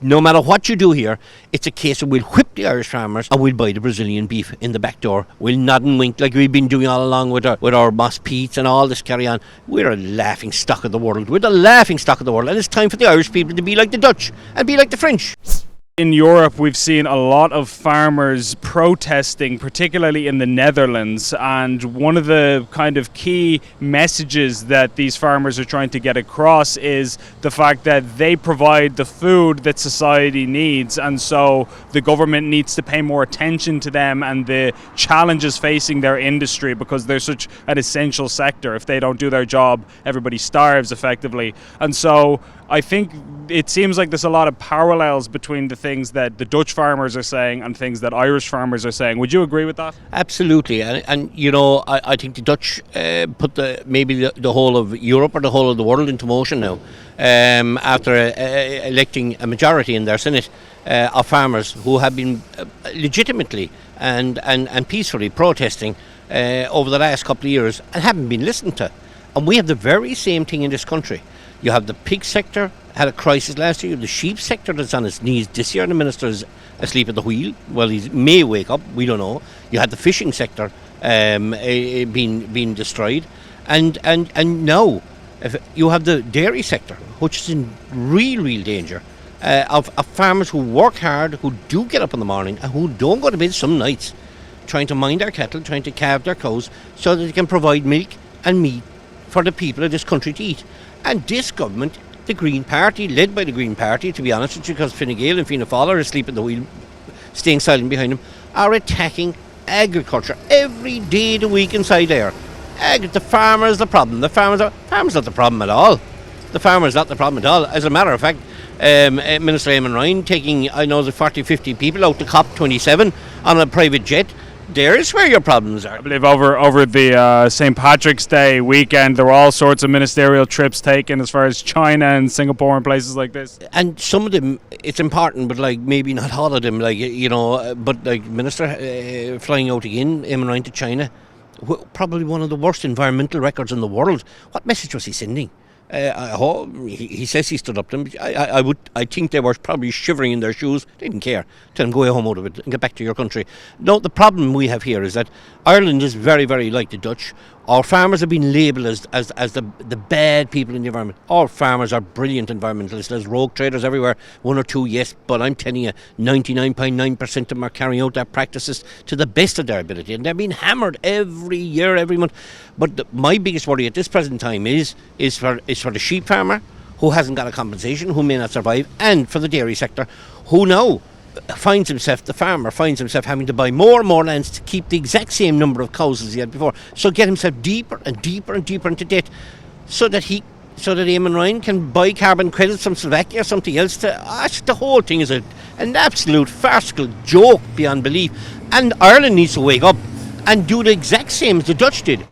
No matter what you do here, it's a case of we'll whip the Irish farmers and we'll buy the Brazilian beef in the back door. We'll nod and wink like we've been doing all along with our Moss Peats and all this carry on. We're a laughing stock of the world. We're the laughing stock of the world, and it's time for the Irish people to be like the Dutch and be like the French. In Europe, we've seen a lot of farmers protesting, particularly in the Netherlands, and one of the kind of key messages that these farmers are trying to get across is the fact that they provide the food that society needs, and so the government needs to pay more attention to them and the challenges facing their industry, because they're such an essential sector. If they don't do their job, everybody starves effectively. And so I think it seems like there's a lot of parallels between the things that the Dutch farmers are saying and things that Irish farmers are saying. Would you agree with that? Absolutely, and you know, I think the Dutch put the whole of Europe or the whole of the world into motion now, after electing a majority in their Senate of farmers who have been legitimately and peacefully protesting over the last couple of years and haven't been listened to. And we have the very same thing in this country. You have the pig sector, had a crisis last year. You have the sheep sector that's on its knees this year. The minister is asleep at the wheel. Well, he may wake up, we don't know. You had the fishing sector being destroyed. And now if you have the dairy sector, which is in real danger, of farmers who work hard, who do get up in the morning and who don't go to bed some nights, trying to mind their cattle, trying to calve their cows so that they can provide milk and meat for the people of this country to eat. And this government, the Green Party, led by the Green Party, to be honest with you, because Fine Gael and Fianna Fáil are asleep at the wheel, staying silent behind them, are attacking agriculture every day of the week inside there. The farmer is the problem. The farmer's not the problem at all. The farmer is not the problem at all. As a matter of fact, Minister Eamon Ryan taking, I know, the 40-50 people out to COP27 on a private jet. There is where your problems are. I believe over the St. Patrick's Day weekend, there were all sorts of ministerial trips taken as far as China and Singapore and places like this. And some of them, it's important, but like maybe not all of them. Like, you know, but like Minister flying out again, Eamon Ryan to China, probably one of the worst environmental records in the world. What message was he sending? He says he stood up to them. I think they were probably shivering in their shoes. They didn't care. Tell them, go home out of it and get back to your country. No, the problem we have here is that Ireland is very, very like the Dutch. Our farmers have been labelled as the bad people in the environment. All farmers are brilliant environmentalists. There's rogue traders everywhere. One or two, yes, but I'm telling you, 99.9% of them are carrying out their practices to the best of their ability, and they're being hammered every year, every month. But my biggest worry at this present time is for the sheep farmer, who hasn't got a compensation, who may not survive, and for the dairy sector, who now the farmer finds himself having to buy more and more lands to keep the exact same number of cows as he had before. So get himself deeper and deeper and deeper into debt, so that Eamon Ryan can buy carbon credits from Slovakia or something else. The whole thing is an absolute farcical joke beyond belief. And Ireland needs to wake up and do the exact same as the Dutch did.